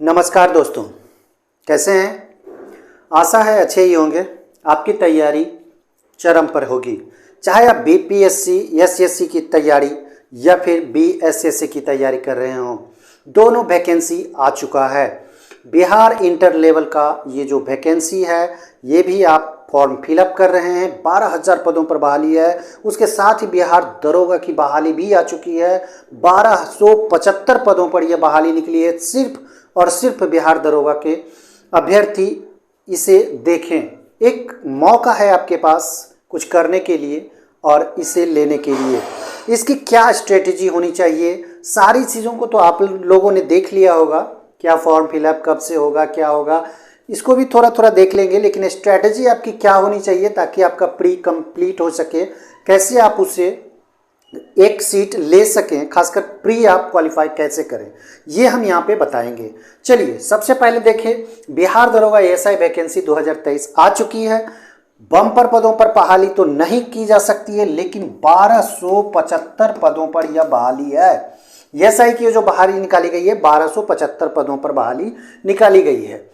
नमस्कार दोस्तों, कैसे हैं? आशा है अच्छे ही होंगे। आपकी तैयारी चरम पर होगी, चाहे आप बीपीएससी एसएससी की तैयारी या फिर बीएसएससी की तैयारी कर रहे हों। दोनों वैकेंसी आ चुका है। बिहार इंटर लेवल का ये जो वैकेंसी है ये भी आप फॉर्म फिलअप कर रहे हैं। 12,000 पदों पर बहाली है। उसके साथ ही बिहार दरोगा की बहाली भी आ चुकी है। 1275 पदों पर यह बहाली निकली है। सिर्फ और सिर्फ बिहार दरोगा के अभ्यर्थी इसे देखें। एक मौका है आपके पास कुछ करने के लिए और इसे लेने के लिए। इसकी क्या स्ट्रेटेजी होनी चाहिए, सारी चीज़ों को तो आप लोगों ने देख लिया होगा। क्या फॉर्म फिलअप कब से होगा, क्या होगा, इसको भी थोड़ा थोड़ा देख लेंगे। लेकिन स्ट्रेटेजी आपकी क्या होनी चाहिए ताकि आपका प्री कंप्लीट हो सके, कैसे आप उसे एक सीट ले सकें, खासकर प्री आप क्वालिफाई कैसे करें, ये हम यहाँ पे बताएंगे। चलिए सबसे पहले देखें, बिहार दरोगा एएसआई वैकेंसी 2023 आ चुकी है। बम्पर पदों पर बहाली तो नहीं की जा सकती है, लेकिन 1275 पदों पर यह बहाली है। एएसआई की जो बहाली निकाली गई है 1275 पदों पर बहाली निकाली गई है।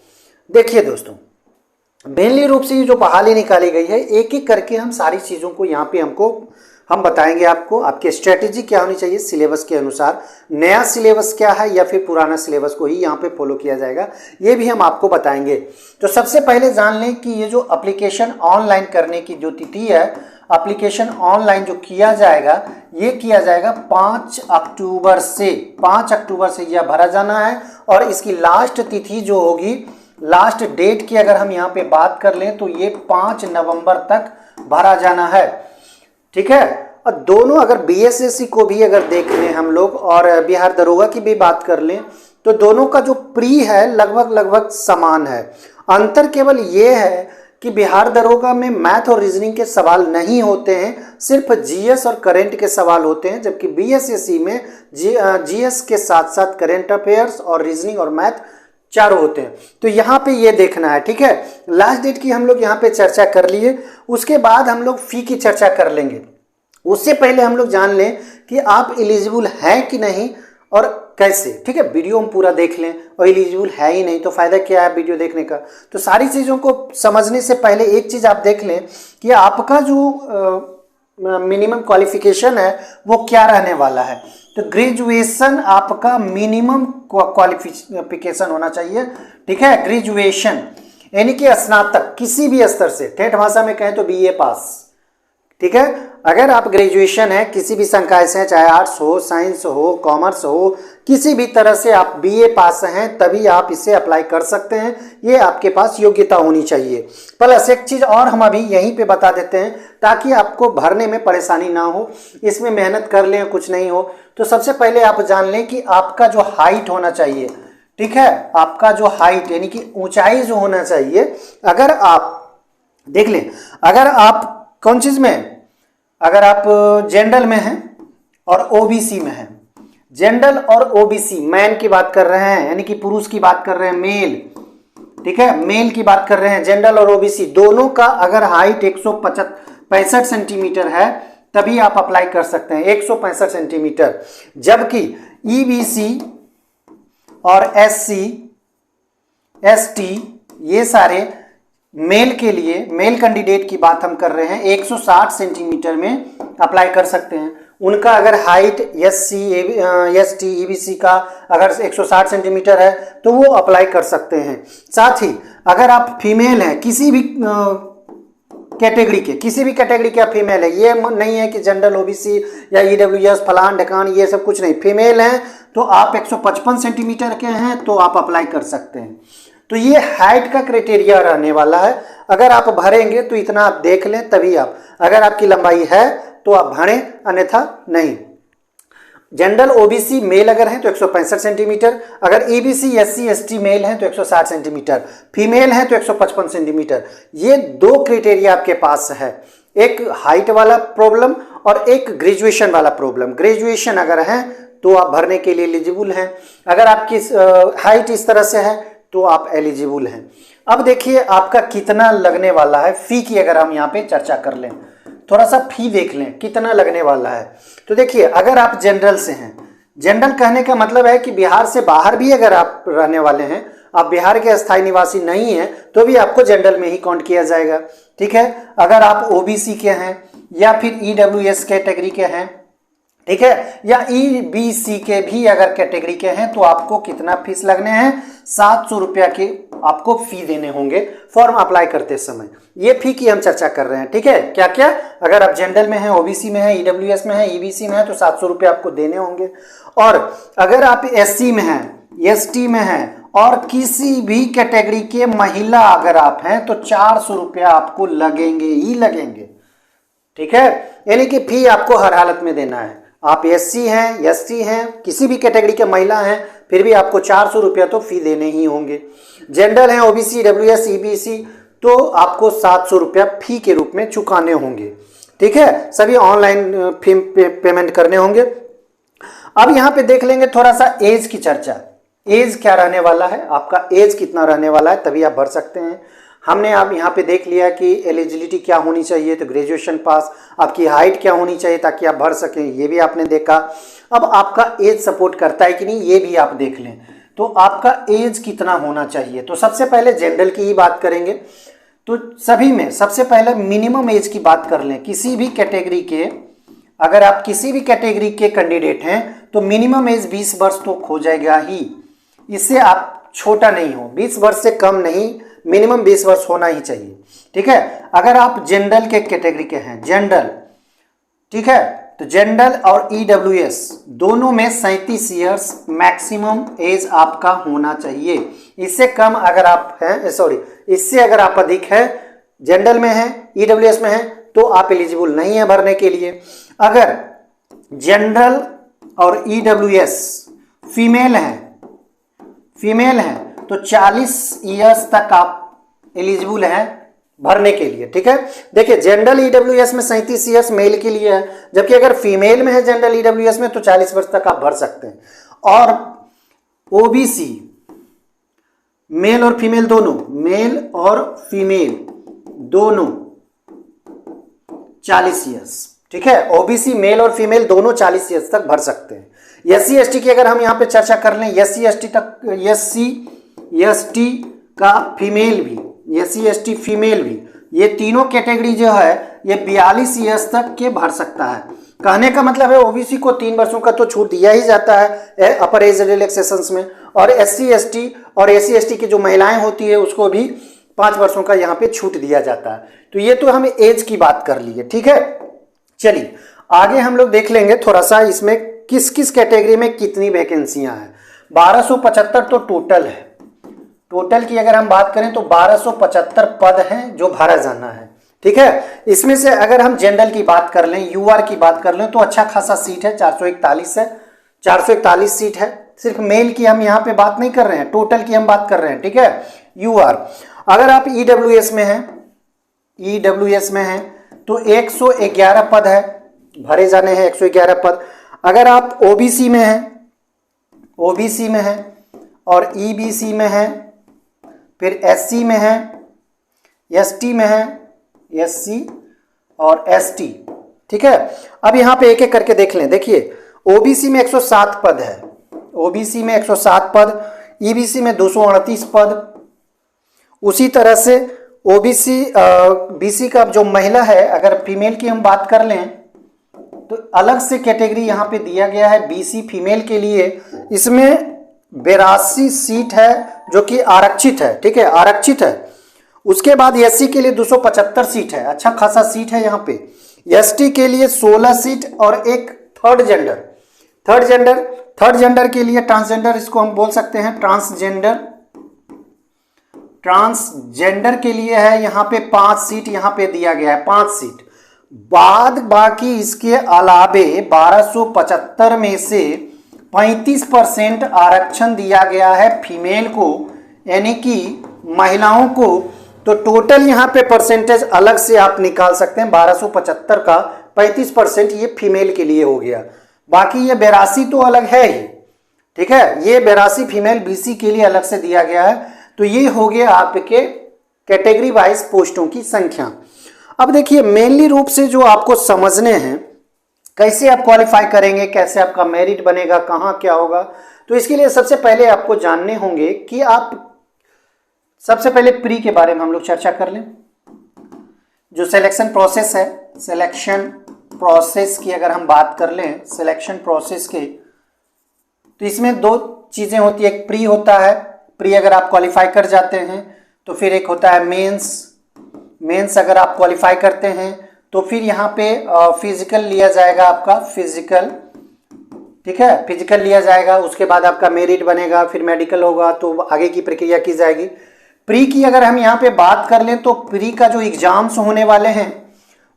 देखिए दोस्तों, मेनली रूप से ये जो बहाली निकाली गई है, एक एक करके हम सारी चीज़ों को यहाँ पे हम बताएंगे आपको। आपकी स्ट्रेटेजी क्या होनी चाहिए सिलेबस के अनुसार, नया सिलेबस क्या है या फिर पुराना सिलेबस को ही यहाँ पे फॉलो किया जाएगा, ये भी हम आपको बताएंगे। तो सबसे पहले जान लें कि ये जो एप्लीकेशन ऑनलाइन करने की जो तिथि है, एप्लीकेशन ऑनलाइन जो किया जाएगा ये किया जाएगा 5 अक्टूबर से। 5 अक्टूबर से यह भरा जाना है। और इसकी लास्ट तिथि जो होगी, लास्ट डेट की अगर हम यहाँ पे बात कर लें तो ये 5 नवंबर तक भरा जाना है। ठीक है। और दोनों अगर बीएसएससी को भी अगर देख लें हम लोग और बिहार दरोगा की भी बात कर लें तो दोनों का जो प्री है लगभग समान है। अंतर केवल ये है कि बिहार दरोगा में मैथ और रीजनिंग के सवाल नहीं होते हैं, सिर्फ जीएस और करंट के सवाल होते हैं। जबकि बीएसएससी में जीएस के साथ साथ करंट अफेयर्स और रीजनिंग और मैथ चारों होते हैं। तो यहाँ पे ये देखना है। ठीक है, लास्ट डेट की हम लोग यहाँ पे चर्चा कर लिए, उसके बाद हम लोग फी की चर्चा कर लेंगे। उससे पहले हम लोग जान लें कि आप एलिजिबल हैं कि नहीं और कैसे। ठीक है, वीडियो हम पूरा देख लें और एलिजिबल है ही नहीं तो फ़ायदा क्या है वीडियो देखने का। तो सारी चीज़ों को समझने से पहले एक चीज़ आप देख लें कि आपका जो मिनिमम क्वालिफिकेशन है वो क्या रहने वाला है। तो ग्रेजुएशन आपका मिनिमम क्वालिफिकेशन होना चाहिए। ठीक है, ग्रेजुएशन यानी कि स्नातक किसी भी स्तर से, ठेठ भाषा में कहें तो बीए पास। ठीक है, अगर आप ग्रेजुएशन है किसी भी संकाय से, चाहे आर्ट्स हो, साइंस हो, कॉमर्स हो, किसी भी तरह से आप बीए पास हैं तभी आप इसे अप्लाई कर सकते हैं। ये आपके पास योग्यता होनी चाहिए। प्लस एक चीज़ और हम अभी यहीं पे बता देते हैं ताकि आपको भरने में परेशानी ना हो, इसमें मेहनत कर लें कुछ नहीं हो। तो सबसे पहले आप जान लें कि आपका जो हाइट होना चाहिए, ठीक है, आपका जो हाइट यानी कि ऊंचाई जो होना चाहिए, अगर आप देख लें, अगर आप कौन चीज़ में, अगर आप जनरल में हैं और ओबीसी में हैं, जनरल और ओबीसी, मैन की बात कर रहे हैं यानी कि पुरुष की बात कर रहे हैं, मेल। ठीक है, मेल की बात कर रहे हैं, जनरल और ओबीसी दोनों का अगर हाइट 165 सेंटीमीटर है तभी आप अप्लाई कर सकते हैं, 165 सेंटीमीटर। जबकि ईबीसी और एससी एसटी ये सारे मेल के लिए, मेल कैंडिडेट की बात हम कर रहे हैं, 160 सेंटीमीटर में अप्लाई कर सकते हैं। उनका अगर हाइट एससी एसटी ईबीसी का अगर 160 सेंटीमीटर है तो वो अप्लाई कर सकते हैं। साथ ही अगर आप फीमेल हैं किसी भी कैटेगरी के, किसी भी कैटेगरी के आप फीमेल है, ये नहीं है कि जनरल ओबीसी या ईडब्ल्यूएस फलान ढकान ये सब कुछ नहीं, फीमेल हैं तो आप 155 सेंटीमीटर के हैं तो आप अप्लाई कर सकते हैं। तो ये हाइट का क्राइटेरिया रहने वाला है। अगर आप भरेंगे तो इतना आप देख लें तभी आप, अगर आपकी लंबाई है तो आप भरें, अन्यथा नहीं। जनरल ओबीसी मेल अगर हैं तो 165 सेंटीमीटर, अगर ईबीसी एससी एसटी मेल हैं तो 160 सेंटीमीटर, फीमेल हैं तो 155 सेंटीमीटर। ये दो क्राइटेरिया आपके पास है, एक हाइट वाला प्रॉब्लम और एक ग्रेजुएशन वाला प्रॉब्लम। ग्रेजुएशन अगर है तो आप भरने के लिए एलिजिबल हैं, अगर आपकी हाइट इस तरह से है तो आप एलिजिबल हैं। अब देखिए आपका कितना लगने वाला है, फी की अगर हम यहाँ पे चर्चा कर लें, थोड़ा सा फी देख लें कितना लगने वाला है। तो देखिए अगर आप जनरल से हैं, जनरल कहने का मतलब है कि बिहार से बाहर भी अगर आप रहने वाले हैं, आप बिहार के अस्थायी निवासी नहीं हैं, तो भी आपको जनरल में ही काउंट किया जाएगा। ठीक है, अगर आप ओबीसी के हैं या फिर ईडब्ल्यूएस कैटेगरी के हैं, ठीक है, या ईबीसी के भी अगर कैटेगरी के हैं, तो आपको कितना फीस लगने हैं, 700 रुपया के आपको फी देने होंगे फॉर्म अप्लाई करते समय। ये फी की हम चर्चा कर रहे हैं। ठीक है, क्या क्या, अगर आप जनरल में हैं, ओबीसी में हैं, ईडब्ल्यूएस में हैं, ईबीसी में हैं, तो 700 रुपया आपको देने होंगे। और अगर आप एससी में हैं, एसटी में हैं और किसी भी कैटेगरी के महिला अगर आप हैं, तो 400 रुपया आपको लगेंगे ही लगेंगे। ठीक है, यानी कि फी आपको हर हालत में देना है। आप एससी हैं, एसटी हैं, किसी भी कैटेगरी के महिला हैं, फिर भी आपको 400 रुपया तो फी देने ही होंगे। जनरल हैं, ओबीसी, डब्ल्यूएस, ईबीसी, तो आपको 700 रुपया फी के रूप में चुकाने होंगे। ठीक है, सभी ऑनलाइन फी पेमेंट करने होंगे। अब यहाँ पे देख लेंगे थोड़ा सा एज की चर्चा। एज क्या रहने वाला है, आपका एज कितना रहने वाला है, तभी आप भर सकते हैं। हमने अब यहाँ पे देख लिया कि एलिजिबिलिटी क्या होनी चाहिए, तो ग्रेजुएशन पास, आपकी हाइट क्या होनी चाहिए ताकि आप भर सकें, ये भी आपने देखा। अब आपका एज सपोर्ट करता है कि नहीं, ये भी आप देख लें। तो आपका एज कितना होना चाहिए, तो सबसे पहले जनरल की ही बात करेंगे। तो सभी में सबसे पहले मिनिमम एज की बात कर लें। किसी भी कैटेगरी के, अगर आप किसी भी कैटेगरी के कैंडिडेट हैं, तो मिनिमम एज 20 वर्ष तो खो जाएगा ही, इससे आप छोटा नहीं हो, 20 वर्ष से कम नहीं, मिनिमम 20 वर्ष होना ही चाहिए। ठीक है, अगर आप जनरल के कैटेगरी के हैं, जनरल, ठीक है, तो जनरल और ईडब्ल्यूएस दोनों में 37 ईयर्स मैक्सिमम एज आपका होना चाहिए। इससे कम अगर आप हैं, इससे अगर आप अधिक है, जनरल में है, ईडब्ल्यूएस में है, तो आप एलिजिबल नहीं है भरने के लिए। अगर जनरल और ईडब्ल्यूएस फीमेल हैं, तो 40 ईयर्स तक आप एलिजिबल हैं भरने के लिए। ठीक है, देखिए जनरल ईडब्ल्यूएस में 37 ईयर्स मेल के लिए है, जबकि अगर फीमेल में है जनरल ईडब्ल्यूएस में, तो 40 वर्ष तक आप भर सकते हैं। और ओबीसी मेल और फीमेल दोनों, मेल और फीमेल दोनों 40 ईयर्स। ठीक है, ओबीसी मेल और फीमेल दोनों 40 ईयर्स तक भर सकते हैं। एससी एसटी की अगर हम यहाँ पे चर्चा कर लें, एससी एसटी का फीमेल भी, एससी एसटी फीमेल भी, ये तीनों कैटेगरी जो है ये 42 ईयर्स तक के भर सकता है। कहने का मतलब है ओबीसी को 3 वर्षों का तो छूट दिया ही जाता है अपर एज रिलैक्सेशंस में, और एससी एसटी और एससी एसटी की जो महिलाएं होती है उसको भी 5 वर्षों का यहाँ पे छूट दिया जाता है। तो ये तो हम एज की बात कर लिए। ठीक है, चलिए आगे हम लोग देख लेंगे थोड़ा सा इसमें किस किस कैटेगरी में कितनी वैकेंसियां हैं। 1275 तो टोटल है। टोटल की अगर हम बात करें तो 1275 पद हैं जो भरा जाना है। ठीक है, इसमें से अगर हम जनरल की बात कर लें, यूआर की बात कर लें, तो अच्छा खासा सीट है, 441 है, 441 सीट है। सिर्फ मेल की हम यहाँ पे बात नहीं कर रहे हैं, टोटल की हम बात कर रहे हैं। ठीक है, यूआर। अगर आप ईडब्ल्यूएस में हैं तो 111 पद है, भरे जाने हैं 111 पद। अगर आप ओबीसी में हैं और ईबीसी में हैं, फिर एससी में हैं, एसटी में हैं, एससी और एसटी। ठीक है, अब यहाँ पे एक एक करके देख लें। देखिए ओबीसी में 107 पद है, ओबीसी में 107 पद, ईबीसी में 238 पद। उसी तरह से ओबीसी बीसी का जो महिला है, अगर फीमेल की हम बात कर लें तो अलग से कैटेगरी यहाँ पे दिया गया है बीसी फीमेल के लिए। इसमें 82 सीट है जो कि आरक्षित है। ठीक है, आरक्षित है। उसके बाद एससी के लिए 275 सीट है, अच्छा खासा सीट है यहाँ पे। एसटी के लिए 16 सीट और एक थर्ड जेंडर के लिए, ट्रांसजेंडर इसको हम बोल सकते हैं, ट्रांसजेंडर के लिए है यहाँ पे 5 सीट यहाँ पे दिया गया है, 5 सीट। बाद बाकी इसके अलावे 1275 में से 35% आरक्षण दिया गया है फीमेल को, यानी कि महिलाओं को। तो टोटल यहाँ पे परसेंटेज अलग से आप निकाल सकते हैं, 1275 का 35% ये फीमेल के लिए हो गया। बाकी ये 82 तो अलग है ही। ठीक है, ये 82 फीमेल बीसी के लिए अलग से दिया गया है। तो ये हो गया आपके कैटेगरी वाइज पोस्टों की संख्या। अब देखिए मेनली रूप से जो आपको समझने हैं कैसे आप क्वालिफाई करेंगे, कैसे आपका मेरिट बनेगा, कहाँ क्या होगा। तो इसके लिए सबसे पहले आपको जानने होंगे कि आप सबसे पहले प्री के बारे में हम लोग चर्चा कर लें। जो सिलेक्शन प्रोसेस है, सिलेक्शन प्रोसेस की अगर हम बात कर लें, सिलेक्शन प्रोसेस के, तो इसमें दो चीज़ें होती है। एक प्री होता है, प्री अगर आप क्वालिफाई कर जाते हैं तो फिर एक होता है मेंस। मेंस अगर आप क्वालिफाई करते हैं तो फिर यहाँ पे फिजिकल लिया जाएगा आपका, फिजिकल, ठीक है, फिजिकल लिया जाएगा। उसके बाद आपका मेरिट बनेगा, फिर मेडिकल होगा, तो आगे की प्रक्रिया की जाएगी। प्री की अगर हम यहाँ पे बात कर लें तो प्री का जो एग्जाम्स होने वाले हैं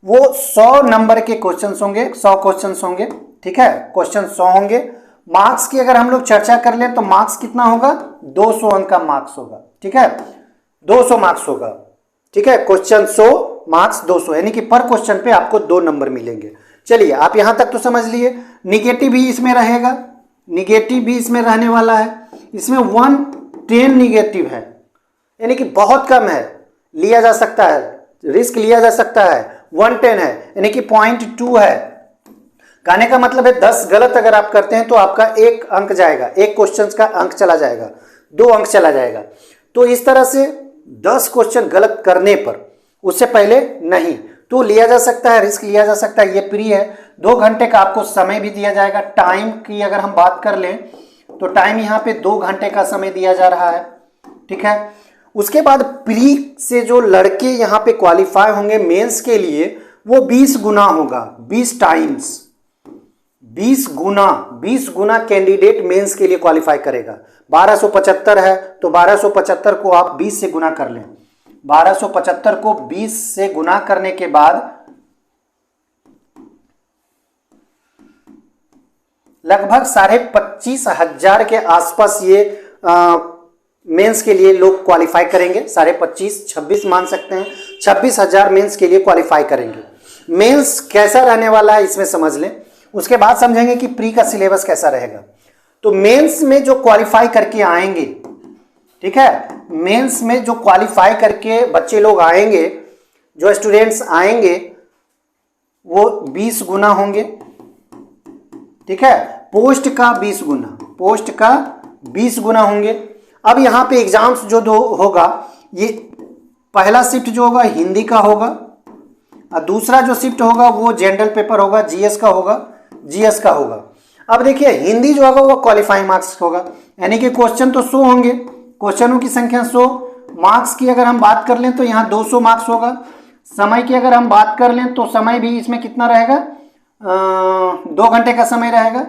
वो 100 नंबर के क्वेश्चंस होंगे, 100 क्वेश्चंस होंगे, ठीक है, क्वेश्चन 100 होंगे। मार्क्स की अगर हम लोग चर्चा कर लें तो मार्क्स कितना होगा, 200 अंक का मार्क्स होगा, ठीक है, 200 मार्क्स होगा, ठीक है, क्वेश्चन 100 मार्क्स 200, यानी कि पर क्वेश्चन पे आपको 2 नंबर मिलेंगे। चलिए आप यहां तक तो समझ लिए। निगेटिव भी इसमें रहेगा, निगेटिव भी इसमें रहने वाला है। इसमें 110 निगेटिव है, यानी कि बहुत कम है, लिया जा सकता है, रिस्क लिया जा सकता है। 110 है यानी कि 0.2 है। कहने का मतलब है 10 गलत अगर आप करते हैं तो आपका 1 अंक जाएगा, एक क्वेश्चन का अंक चला जाएगा, 2 अंक चला जाएगा। तो इस तरह से 10 क्वेश्चन गलत करने पर, उससे पहले नहीं, तो लिया जा सकता है, रिस्क लिया जा सकता है। ये प्री है। 2 घंटे का आपको समय भी दिया जाएगा। टाइम की अगर हम बात कर लें तो टाइम यहाँ पे 2 घंटे का समय दिया जा रहा है, ठीक है। उसके बाद प्री से जो लड़के यहाँ पे क्वालिफाई होंगे मेंस के लिए, वो 20 गुना होगा, 20 टाइम्स, 20 गुना कैंडिडेट मेंस के लिए क्वालिफाई करेगा। 1275 है तो 1275 को आप 20 से गुना कर लें। 1275 को 20 से गुना करने के बाद लगभग 25,500 के आसपास ये मेंस के लिए लोग क्वालिफाई करेंगे। 25,500, 26 मान सकते हैं, 26,000 मेंस के लिए क्वालिफाई करेंगे। मेंस कैसा रहने वाला है इसमें समझ लें, उसके बाद समझेंगे कि प्री का सिलेबस कैसा रहेगा। तो मेंस में जो क्वालिफाई करके आएंगे, ठीक है, मेंस में जो क्वालिफाई करके बच्चे लोग आएंगे, जो स्टूडेंट्स आएंगे, वो 20 गुना होंगे, ठीक है, पोस्ट का 20 गुना, पोस्ट का 20 गुना होंगे। अब यहाँ पे एग्जाम्स जो दो होगा, ये पहला शिफ्ट जो होगा हिंदी का होगा और दूसरा जो शिफ्ट होगा वो जनरल पेपर होगा, जीएस का होगा, जीएस का होगा। अब देखिए हिंदी जो होगा वो क्वालिफाइंग मार्क्स होगा, यानी कि क्वेश्चन तो 100 होंगे, क्वेश्चनों की संख्या 100। मार्क्स की अगर हम बात कर लें तो यहाँ 200 मार्क्स होगा। समय की अगर हम बात कर लें तो समय भी इसमें कितना रहेगा, 2 घंटे का समय रहेगा,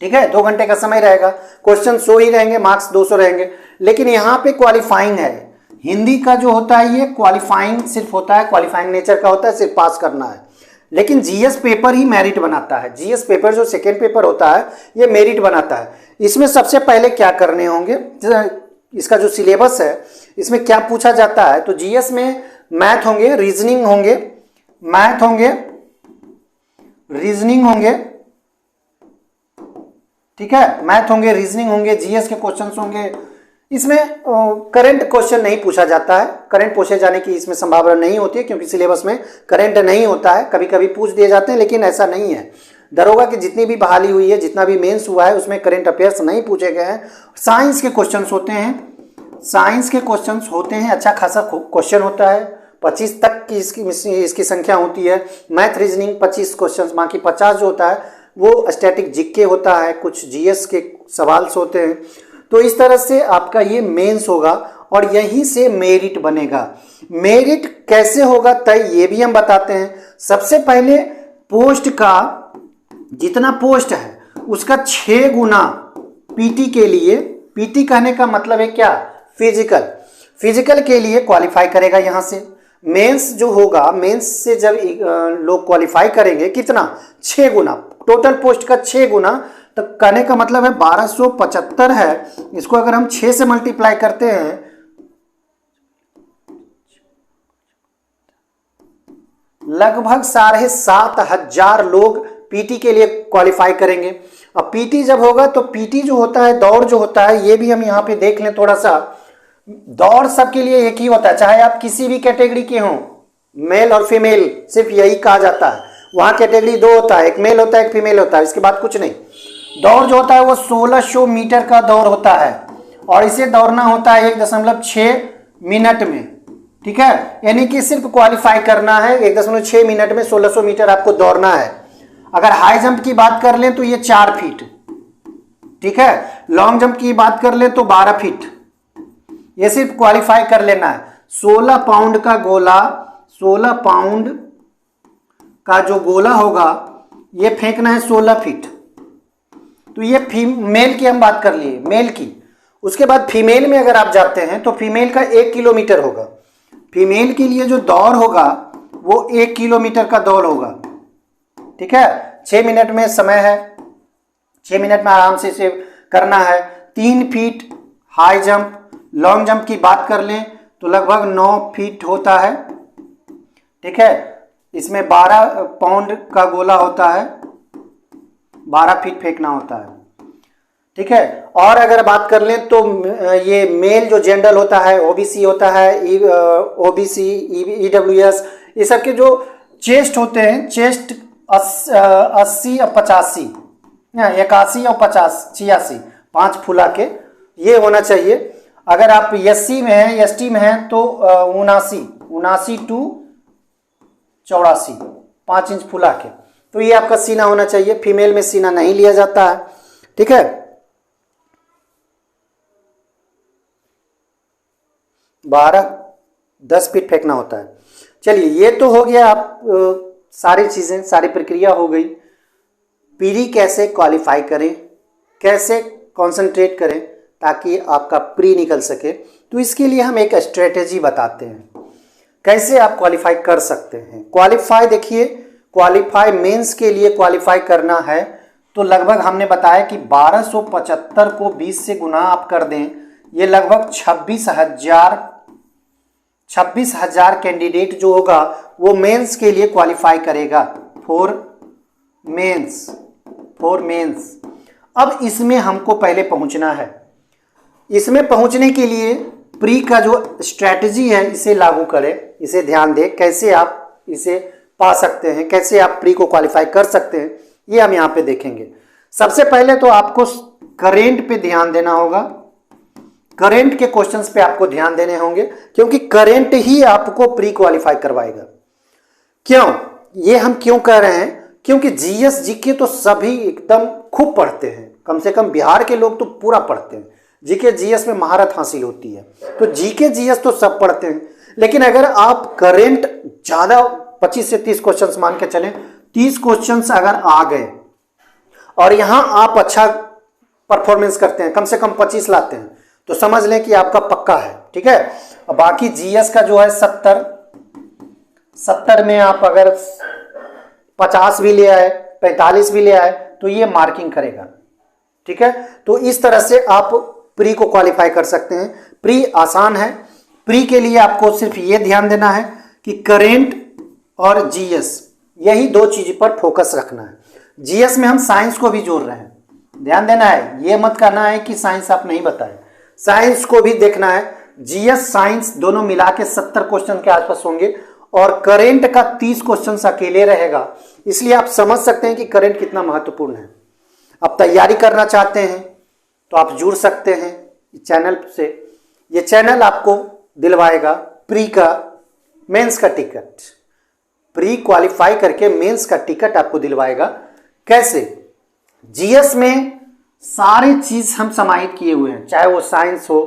ठीक है, 2 घंटे का समय रहेगा। क्वेश्चन 100 ही रहेंगे, मार्क्स 200 रहेंगे। लेकिन यहाँ पे क्वालिफाइंग है, हिंदी का जो होता है ये क्वालिफाइंग सिर्फ होता है, क्वालिफाइंग नेचर का होता है, सिर्फ पास करना है। लेकिन जीएस पेपर ही मेरिट बनाता है। जीएस पेपर जो सेकेंड पेपर होता है ये मेरिट बनाता है। इसमें सबसे पहले क्या करने होंगे, इसका जो सिलेबस है इसमें क्या पूछा जाता है, तो जीएस में मैथ होंगे, रीजनिंग होंगे, मैथ होंगे, रीजनिंग होंगे, ठीक है, मैथ होंगे, रीजनिंग होंगे, जीएस के क्वेश्चंस होंगे। इसमें करंट क्वेश्चन नहीं पूछा जाता है, करंट पूछे जाने की इसमें संभावना नहीं होती है, क्योंकि सिलेबस में करंट नहीं होता है। कभी कभी पूछ दिए जाते हैं लेकिन ऐसा नहीं है। दरोगा की जितनी भी बहाली हुई है, जितना भी मेंस हुआ है, उसमें करंट अफेयर्स नहीं पूछे गए हैं। साइंस के क्वेश्चंस होते हैं, साइंस के क्वेश्चंस होते हैं, अच्छा खासा क्वेश्चन होता है, 25 तक की इसकी संख्या होती है। मैथ रीजनिंग 25 क्वेश्चन, बाकी 50 जो होता है वो स्टैटिक जीके होता है, कुछ जीएस के सवाल होते हैं। तो इस तरह से आपका ये मेंस होगा और यहीं से मेरिट बनेगा। मेरिट कैसे होगा तय ये भी हम बताते हैं। सबसे पहले पोस्ट का जितना पोस्ट है उसका 6 गुना पीटी के लिए, पीटी कहने का मतलब है क्या, फिजिकल, फिजिकल के लिए क्वालिफाई करेगा। यहाँ से मेंस जो होगा, मेंस से जब लोग क्वालिफाई करेंगे कितना, 6 गुना, टोटल पोस्ट का 6 गुना। तो कहने का मतलब है 1275 है, इसको अगर हम 6 से मल्टीप्लाई करते हैं, लगभग 7,500 लोग पीटी के लिए क्वालिफाई करेंगे। अब पीटी जब होगा तो पीटी जो होता है, दौड़ जो होता है, ये भी हम यहाँ पे देख लें थोड़ा सा। दौड़ सबके लिए एक ही होता है, चाहे आप किसी भी कैटेगरी के हों, मेल और फीमेल, सिर्फ यही कहा जाता है। वहाँ कैटेगरी 2 होता है, एक मेल होता है एक फीमेल होता है, इसके बाद कुछ नहीं। दौड़ जो होता है वो 1600 मीटर का दौड़ होता है और इसे दौड़ना होता है 1.6 मिनट में, ठीक है। यानी कि सिर्फ क्वालिफाई करना है, 1.6 मिनट में 1600 मीटर आपको दौड़ना है। अगर हाई जंप की बात कर लें तो ये 4 फीट, ठीक है। लॉन्ग जंप की बात कर लें तो 12 फीट। ये सिर्फ क्वालिफाई कर लेना है। 16 पाउंड का गोला, 16 पाउंड का जो गोला होगा ये फेंकना है 16 फीट। तो ये मेल की हम बात कर लिए, मेल की। उसके बाद फीमेल में अगर आप जाते हैं तो फीमेल का 1 किलोमीटर होगा। फीमेल के लिए जो दौड़ होगा वो 1 किलोमीटर का दौड़ होगा, ठीक है। 6 मिनट में समय है, 6 मिनट में आराम से इसे करना है। 3 feet high jump. Long jump की बात कर लें तो लगभग 9 फीट होता है, ठीक है। इसमें 12 पाउंड का गोला होता है, 12 फीट फेंकना होता है, ठीक है। और अगर बात कर लें तो ये मेल जो जेंडर होता है, ओबीसी होता है, ओबीसी, ईडब्ल्यूएस, ये सब के जो चेस्ट होते हैं, चेस्ट 80 और 85, 81 और 50, 86, 5 फुला के ये होना चाहिए। अगर आप एससी में हैं, एसटी में हैं तो 79 टू 84, 5 इंच फुला के, तो ये आपका सीना होना चाहिए। फीमेल में सीना नहीं लिया जाता है, ठीक है। 10 फीट फेंकना होता है। चलिए, ये तो हो गया। आप सारी चीजें, सारी प्रक्रिया हो गई। प्री कैसे क्वालिफाई करें, कैसे कंसंट्रेट करें ताकि आपका प्री निकल सके, तो इसके लिए हम एक स्ट्रेटेजी बताते हैं कैसे आप क्वालिफाई कर सकते हैं। क्वालिफाई, देखिए, क्वालिफाई मेंस के लिए क्वालिफाई करना है तो लगभग हमने बताया कि 1275 को 20 से गुना आप कर दें, ये लगभग 26,000 कैंडिडेट जो होगा वो मेंस के लिए क्वालिफाई करेगा, फॉर मेंस। अब इसमें हमको पहले पहुंचना है। इसमें पहुंचने के लिए प्री का जो स्ट्रैटेजी है इसे लागू करें, इसे ध्यान दें, कैसे आप इसे पा सकते हैं, कैसे आप प्री को क्वालिफाई कर सकते हैं, ये हम यहाँ पे देखेंगे। सबसे पहले तो आपको करेंट पे ध्यान देना होगा। करेंट के क्वेश्चंस पे आपको ध्यान देने होंगे क्योंकि करेंट ही आपको प्री क्वालिफाई करवाएगा। क्यों, ये हम क्यों कह रहे हैं? क्योंकि जीएस जीके तो सभी एकदम खूब पढ़ते हैं, कम से कम बिहार के लोग तो पूरा पढ़ते हैं। जीके जीएस में महारत हासिल होती है, तो जीके जीएस तो सब पढ़ते हैं। लेकिन अगर आप करेंट ज़्यादा 25 से 30 क्वेश्चंस मान के चलें, 30 क्वेश्चंस अगर आ गए और यहाँ आप अच्छा परफॉर्मेंस करते हैं, कम से कम 25 लाते हैं, तो समझ लें कि आपका पक्का है, ठीक है। और बाकी जीएस का जो है 70 में आप अगर 50 भी ले आए, 45 भी ले आए, तो ये मार्किंग करेगा, ठीक है। तो इस तरह से आप प्री को क्वालिफाई कर सकते हैं। प्री आसान है। प्री के लिए आपको सिर्फ ये ध्यान देना है कि करेंट और जीएस, यही 2 चीज पर फोकस रखना है। जीएस में हम साइंस को भी जोड़ रहे हैं, ध्यान देना है। ये मत करना है कि साइंस आप नहीं बताए, साइंस को भी देखना है। जीएस साइंस दोनों मिला के 70 क्वेश्चन के आसपास होंगे और करेंट का 30 क्वेश्चन अकेले रहेगा। इसलिए आप समझ सकते हैं कि करेंट कितना महत्वपूर्ण है। आप तैयारी करना चाहते हैं तो आप जुड़ सकते हैं चैनल से। ये चैनल आपको दिलवाएगा प्री का, मेंस का टिकट। प्री क्वालिफाई करके मेंस का टिकट आपको दिलवाएगा। कैसे? जीएस में सारे चीज हम समाहित किए हुए हैं, चाहे वो साइंस हो,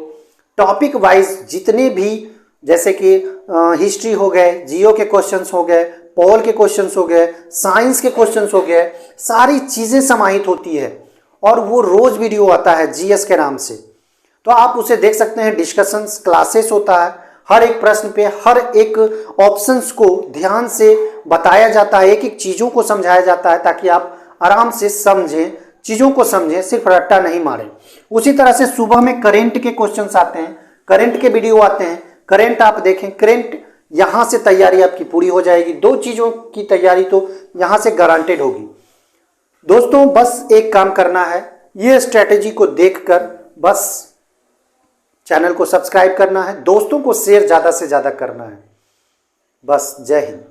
टॉपिक वाइज जितने भी, जैसे कि हिस्ट्री हो गए, जियो के क्वेश्चंस हो गए, पॉल के क्वेश्चंस हो गए, साइंस के क्वेश्चंस हो गए, सारी चीजें समाहित होती है और वो रोज वीडियो आता है जीएस के नाम से, तो आप उसे देख सकते हैं। डिस्कशंस क्लासेस होता है, हर एक प्रश्न पे हर एक ऑप्शंस को ध्यान से बताया जाता है, एक एक चीजों को समझाया जाता है ताकि आप आराम से समझें, चीजों को समझें, सिर्फ रट्टा नहीं मारें। उसी तरह से सुबह में करेंट के क्वेश्चंस आते हैं, करेंट के वीडियो आते हैं, करेंट आप देखें, करेंट यहां से तैयारी आपकी पूरी हो जाएगी। 2 चीजों की तैयारी तो यहां से गारंटेड होगी। दोस्तों, बस एक काम करना है, ये स्ट्रेटेजी को देखकर बस चैनल को सब्सक्राइब करना है, दोस्तों को शेयर ज्यादा से ज्यादा करना है। बस, जय हिंद।